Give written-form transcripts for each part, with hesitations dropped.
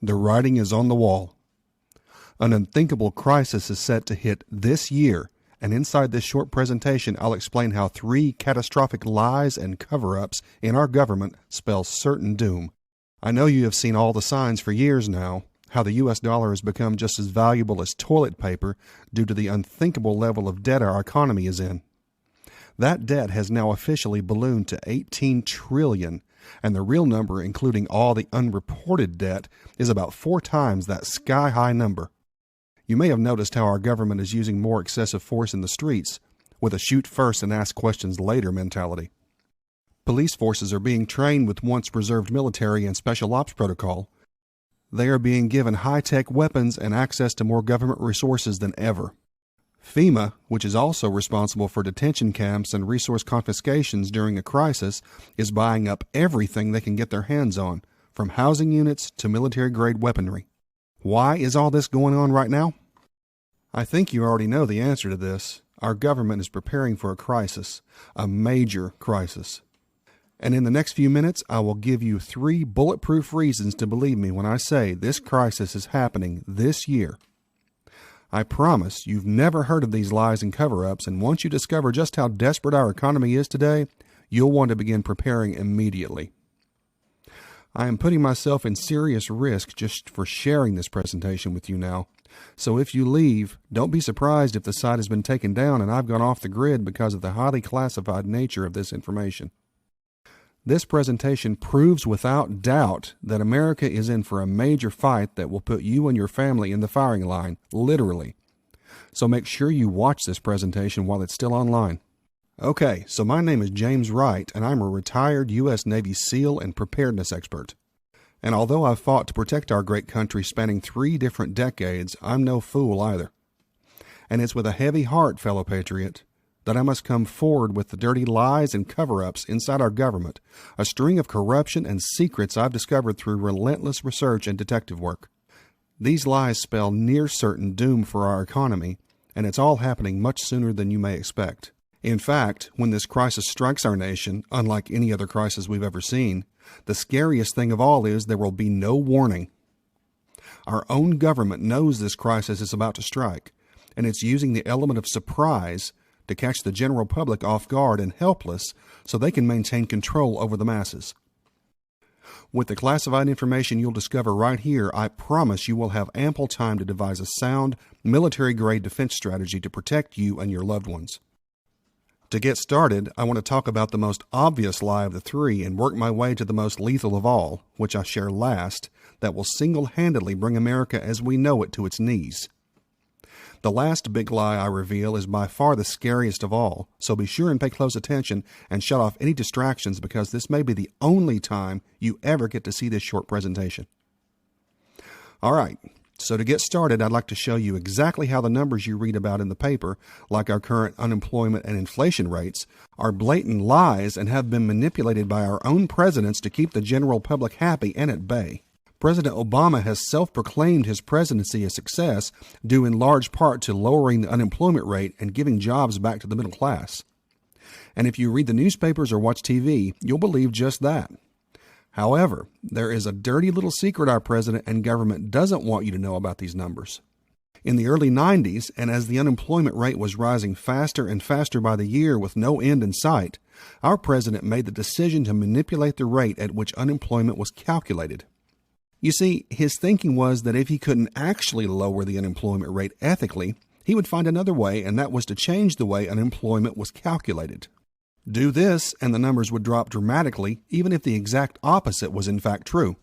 The writing is on the wall. An unthinkable crisis is set to hit this year, and inside this short presentation, I'll explain how 3 catastrophic lies and cover-ups in our government spell certain doom. I know you have seen all the signs for years now, how the U.S. dollar has become just as valuable as toilet paper due to the unthinkable level of debt our economy is in. That debt has now officially ballooned to $18 trillion, and the real number, including all the unreported debt, is about 4 times that sky-high number. You may have noticed how our government is using more excessive force in the streets, with a shoot first and ask questions later mentality. Police forces are being trained with once reserved military and special ops protocol. They are being given high-tech weapons and access to more government resources than ever. FEMA, which is also responsible for detention camps and resource confiscations during a crisis, is buying up everything they can get their hands on, from housing units to military-grade weaponry. Why is all this going on right now? I think you already know the answer to this. Our government is preparing for a crisis, a major crisis. And in the next few minutes, I will give you 3 bulletproof reasons to believe me when I say this crisis is happening this year. I promise you've never heard of these lies and cover-ups, and once you discover just how desperate our economy is today, you'll want to begin preparing immediately. I am putting myself in serious risk just for sharing this presentation with you now. So if you leave, don't be surprised if the site has been taken down and I've gone off the grid because of the highly classified nature of this information. This presentation proves without doubt that America is in for a major fight that will put you and your family in the firing line, literally. So make sure you watch this presentation while it's still online. Okay, so my name is James Wright, and I'm a retired U.S. Navy SEAL and preparedness expert. And although I've fought to protect our great country spanning 3 different decades, I'm no fool either. And it's with a heavy heart, fellow patriot, that I must come forward with the dirty lies and cover-ups inside our government, a string of corruption and secrets I've discovered through relentless research and detective work. These lies spell near certain doom for our economy, and it's all happening much sooner than you may expect. In fact, when this crisis strikes our nation, unlike any other crisis we've ever seen, the scariest thing of all is there will be no warning. Our own government knows this crisis is about to strike, and it's using the element of surprise to catch the general public off guard and helpless so they can maintain control over the masses. With the classified information you'll discover right here, I promise you will have ample time to devise a sound, military-grade defense strategy to protect you and your loved ones. To get started, I want to talk about the most obvious lie of the 3 and work my way to the most lethal of all, which I share last, that will single-handedly bring America as we know it to its knees. The last big lie I reveal is by far the scariest of all, so be sure and pay close attention and shut off any distractions because this may be the only time you ever get to see this short presentation. All right, so to get started, I'd like to show you exactly how the numbers you read about in the paper, like our current unemployment and inflation rates, are blatant lies and have been manipulated by our own presidents to keep the general public happy and at bay. President Obama has self-proclaimed his presidency a success due in large part to lowering the unemployment rate and giving jobs back to the middle class. And if you read the newspapers or watch TV, you'll believe just that. However, there is a dirty little secret our president and government doesn't want you to know about these numbers. In the early 90s, and as the unemployment rate was rising faster and faster by the year with no end in sight, our president made the decision to manipulate the rate at which unemployment was calculated. You see, his thinking was that if he couldn't actually lower the unemployment rate ethically, he would find another way, and that was to change the way unemployment was calculated. Do this, and the numbers would drop dramatically, even if the exact opposite was in fact true.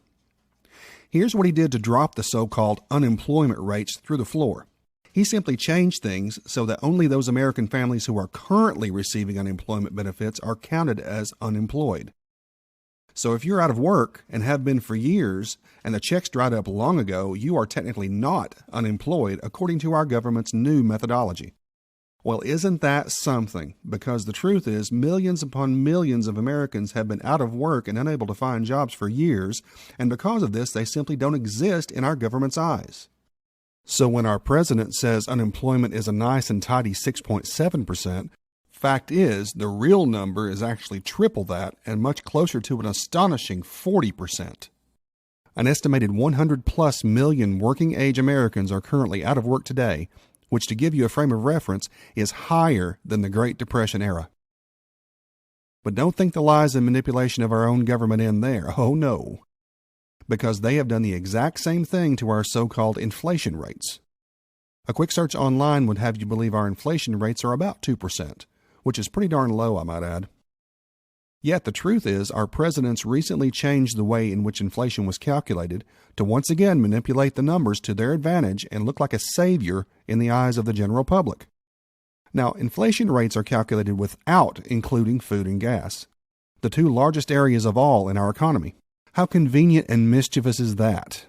Here's what he did to drop the so-called unemployment rates through the floor. He simply changed things so that only those American families who are currently receiving unemployment benefits are counted as unemployed. So if you're out of work and have been for years and the checks dried up long ago, you are technically not unemployed according to our government's new methodology. Well, isn't that something? Because the truth is millions upon millions of Americans have been out of work and unable to find jobs for years, and because of this, they simply don't exist in our government's eyes. So when our president says unemployment is a nice and tidy 6.7%, fact is, the real number is actually triple that and much closer to an astonishing 40%. An estimated 100 plus million working age Americans are currently out of work today, which, to give you a frame of reference, is higher than the Great Depression era. But don't think the lies and manipulation of our own government end there. Oh no. Because they have done the exact same thing to our so-called inflation rates. A quick search online would have you believe our inflation rates are about 2%, which is pretty darn low, I might add. Yet the truth is, our presidents recently changed the way in which inflation was calculated to once again manipulate the numbers to their advantage and look like a savior in the eyes of the general public. Now, inflation rates are calculated without including food and gas, the two largest areas of all in our economy. How convenient and mischievous is that?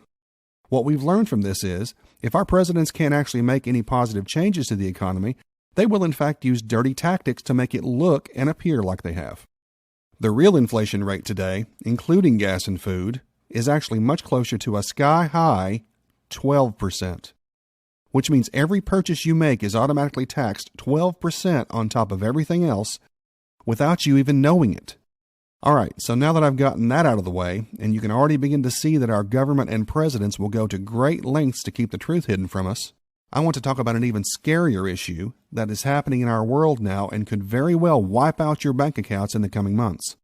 What we've learned from this is, if our presidents can't actually make any positive changes to the economy, they will in fact use dirty tactics to make it look and appear like they have. The real inflation rate today, including gas and food, is actually much closer to a sky-high 12%, which means every purchase you make is automatically taxed 12% on top of everything else without you even knowing it. All right, so now that I've gotten that out of the way, and you can already begin to see that our government and presidents will go to great lengths to keep the truth hidden from us, I want to talk about an even scarier issue that is happening in our world now and could very well wipe out your bank accounts in the coming months.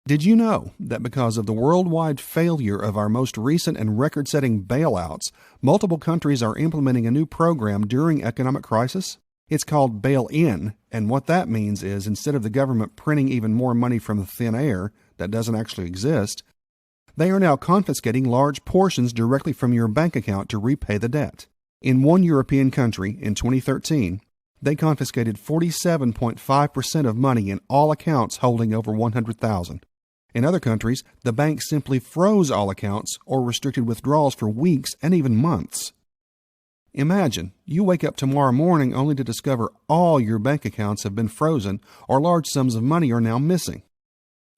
Did you know that because of the worldwide failure of our most recent and record-setting bailouts, multiple countries are implementing a new program during economic crisis? It's called bail-in, and what that means is instead of the government printing even more money from the thin air that doesn't actually exist, they are now confiscating large portions directly from your bank account to repay the debt. In one European country, in 2013, they confiscated 47.5% of money in all accounts holding over $100,000. In other countries, the bank simply froze all accounts or restricted withdrawals for weeks and even months. Imagine, you wake up tomorrow morning only to discover all your bank accounts have been frozen or large sums of money are now missing.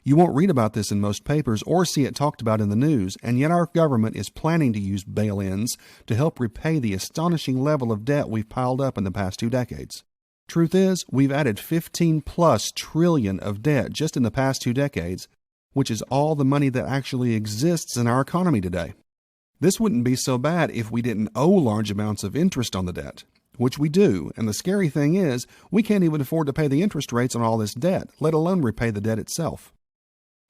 You won't read about this in most papers or see it talked about in the news, and yet our government is planning to use bail-ins to help repay the astonishing level of debt we've piled up in the past 2 decades. Truth is, we've added 15 plus trillion of debt just in the past 2 decades, which is all the money that actually exists in our economy today. This wouldn't be so bad if we didn't owe large amounts of interest on the debt, which we do, and the scary thing is, we can't even afford to pay the interest rates on all this debt, let alone repay the debt itself.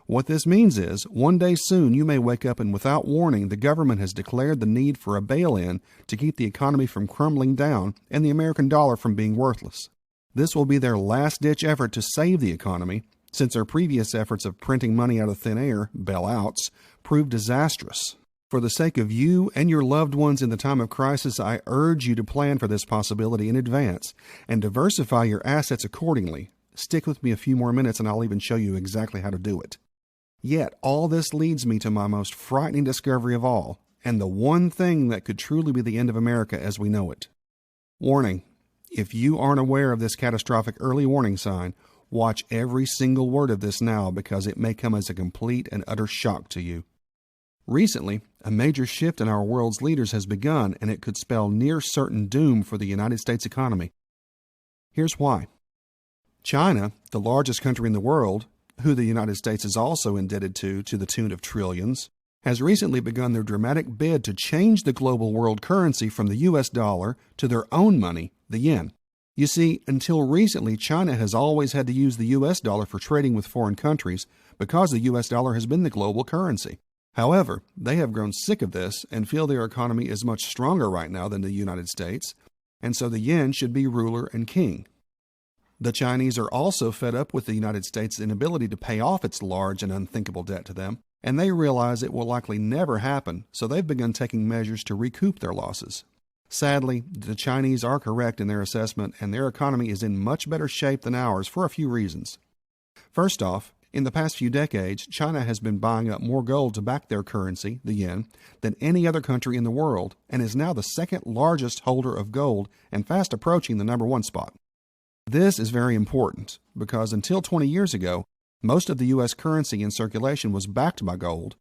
What this means is, one day soon you may wake up and without warning the government has declared the need for a bail-in to keep the economy from crumbling down and the American dollar from being worthless. This will be their last-ditch effort to save the economy, since their previous efforts of printing money out of thin air, bailouts, proved disastrous. For the sake of you and your loved ones in the time of crisis, I urge you to plan for this possibility in advance and diversify your assets accordingly. Stick with me a few more minutes and I'll even show you exactly how to do it. Yet, all this leads me to my most frightening discovery of all, and the one thing that could truly be the end of America as we know it. Warning: if you aren't aware of this catastrophic early warning sign, watch every single word of this now because it may come as a complete and utter shock to you. Recently, a major shift in our world's leaders has begun, and it could spell near certain doom for the United States economy. Here's why. China, the largest country in the world, who the United States is also indebted to the tune of trillions, has recently begun their dramatic bid to change the global world currency from the US dollar to their own money, the yen. You see, until recently, China has always had to use the US dollar for trading with foreign countries because the US dollar has been the global currency. However, they have grown sick of this and feel their economy is much stronger right now than the United States, and so the yen should be ruler and king. The Chinese are also fed up with the United States' inability to pay off its large and unthinkable debt to them, and they realize it will likely never happen, so they've begun taking measures to recoup their losses. Sadly, the Chinese are correct in their assessment, and their economy is in much better shape than ours for a few reasons. First off, in the past few decades, China has been buying up more gold to back their currency, the yen, than any other country in the world, and is now the second largest holder of gold and fast approaching the number 1 spot. This is very important because until 20 years ago, most of the U.S. currency in circulation was backed by gold.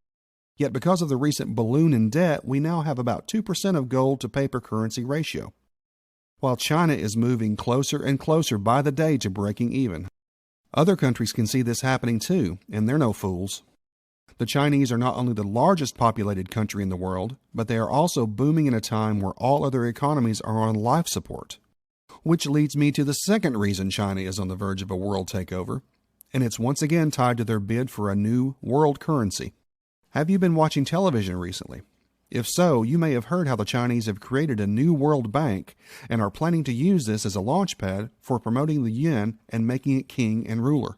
Yet because of the recent balloon in debt, we now have about 2% of gold to paper currency ratio, while China is moving closer and closer by the day to breaking even. Other countries can see this happening too, and they're no fools. The Chinese are not only the largest populated country in the world, but they are also booming in a time where all other economies are on life support. Which leads me to the second reason China is on the verge of a world takeover, and it's once again tied to their bid for a new world currency. Have you been watching television recently? If so, you may have heard how the Chinese have created a new world bank and are planning to use this as a launchpad for promoting the yuan and making it king and ruler.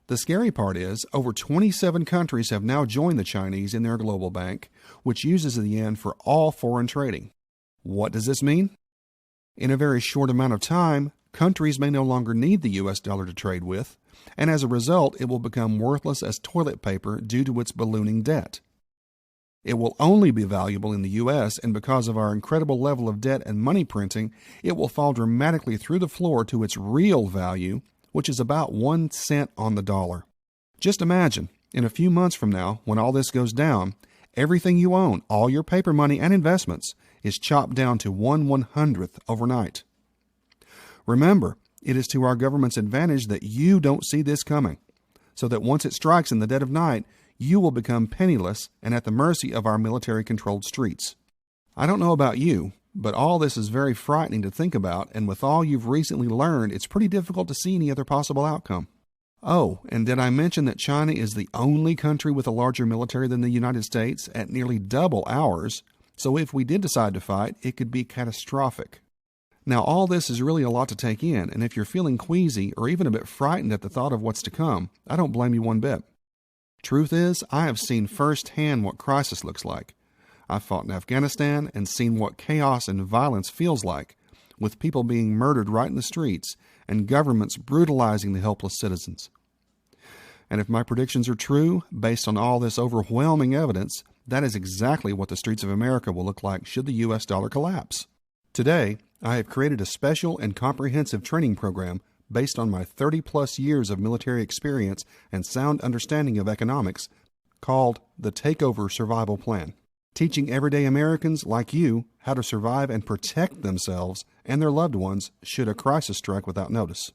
The scary part is, over 27 countries have now joined the Chinese in their global bank, which uses the yen for all foreign trading. What does this mean? In a very short amount of time, countries may no longer need the US dollar to trade with, and as a result, it will become worthless as toilet paper due to its ballooning debt. It will only be valuable in the US, and because of our incredible level of debt and money printing, it will fall dramatically through the floor to its real value, which is about 1 cent on the dollar. Just imagine, in a few months from now, when all this goes down, everything you own, all your paper money and investments, is chopped down to 1/100th overnight. Remember, it is to our government's advantage that you don't see this coming, so that once it strikes in the dead of night, you will become penniless and at the mercy of our military-controlled streets. I don't know about you, but all this is very frightening to think about, and with all you've recently learned, it's pretty difficult to see any other possible outcome. Oh, and did I mention that China is the only country with a larger military than the United States at nearly double ours, so if we did decide to fight, it could be catastrophic. Now, all this is really a lot to take in, and if you're feeling queasy or even a bit frightened at the thought of what's to come, I don't blame you one bit. Truth is, I have seen firsthand what crisis looks like. I've fought in Afghanistan and seen what chaos and violence feels like, with people being murdered right in the streets and governments brutalizing the helpless citizens. And if my predictions are true, based on all this overwhelming evidence, that is exactly what the streets of America will look like should the US dollar collapse. Today, I have created a special and comprehensive training program based on my 30-plus years of military experience and sound understanding of economics called the Takeover Survival Plan, teaching everyday Americans like you how to survive and protect themselves and their loved ones should a crisis strike without notice.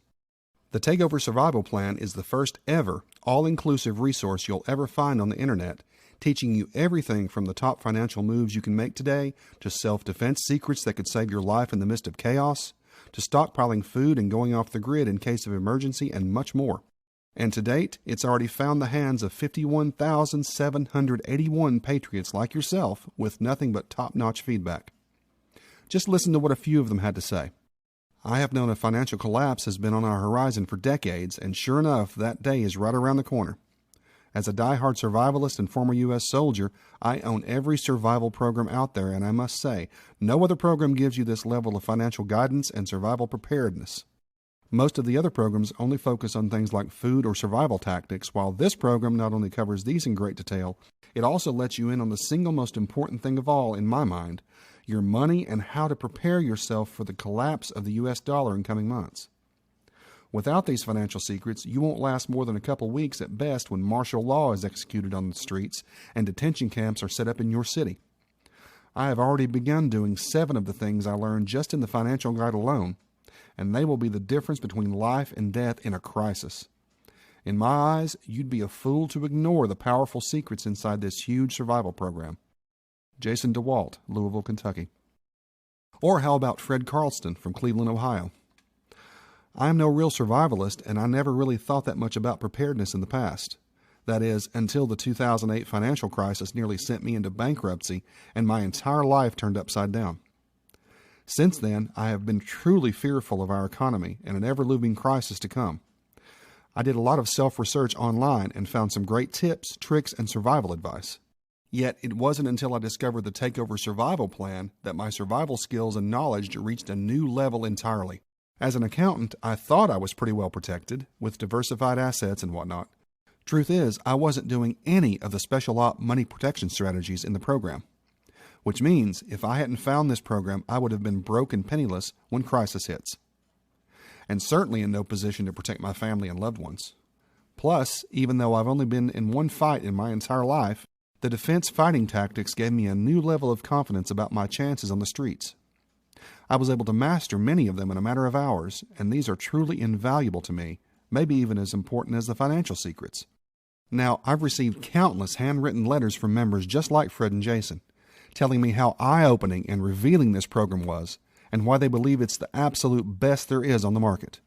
The Takeover Survival Plan is the first ever all-inclusive resource you'll ever find on the internet, teaching you everything from the top financial moves you can make today to self-defense secrets that could save your life in the midst of chaos, to stockpiling food and going off the grid in case of emergency, and much more. And to date, it's already found the hands of 51,781 patriots like yourself with nothing but top-notch feedback. Just listen to what a few of them had to say. I have known a financial collapse has been on our horizon for decades, and sure enough, that day is right around the corner. As a die-hard survivalist and former U.S. soldier, I own every survival program out there, and I must say, no other program gives you this level of financial guidance and survival preparedness. Most of the other programs only focus on things like food or survival tactics, while this program not only covers these in great detail, it also lets you in on the single most important thing of all, in my mind, your money and how to prepare yourself for the collapse of the U.S. dollar in coming months. Without these financial secrets, you won't last more than a couple weeks at best when martial law is executed on the streets and detention camps are set up in your city. I have already begun doing 7 of the things I learned just in the financial guide alone, and they will be the difference between life and death in a crisis. In my eyes, you'd be a fool to ignore the powerful secrets inside this huge survival program. Jason DeWalt, Louisville, Kentucky. Or how about Fred Carlston from Cleveland, Ohio? I am no real survivalist, and I never really thought that much about preparedness in the past. That is, until the 2008 financial crisis nearly sent me into bankruptcy and my entire life turned upside down. Since then, I have been truly fearful of our economy and an ever-looming crisis to come. I did a lot of self-research online and found some great tips, tricks, and survival advice. Yet, it wasn't until I discovered the Takeover Survival Plan that my survival skills and knowledge reached a new level entirely. As an accountant, I thought I was pretty well protected, with diversified assets and whatnot. Truth is, I wasn't doing any of the special op money protection strategies in the program. Which means, if I hadn't found this program, I would have been broke and penniless when crisis hits. And certainly in no position to protect my family and loved ones. Plus, even though I've only been in one fight in my entire life, the defense fighting tactics gave me a new level of confidence about my chances on the streets. I was able to master many of them in a matter of hours, and these are truly invaluable to me, maybe even as important as the financial secrets. Now, I've received countless handwritten letters from members just like Fred and Jason, telling me how eye-opening and revealing this program was, and why they believe it's the absolute best there is on the market.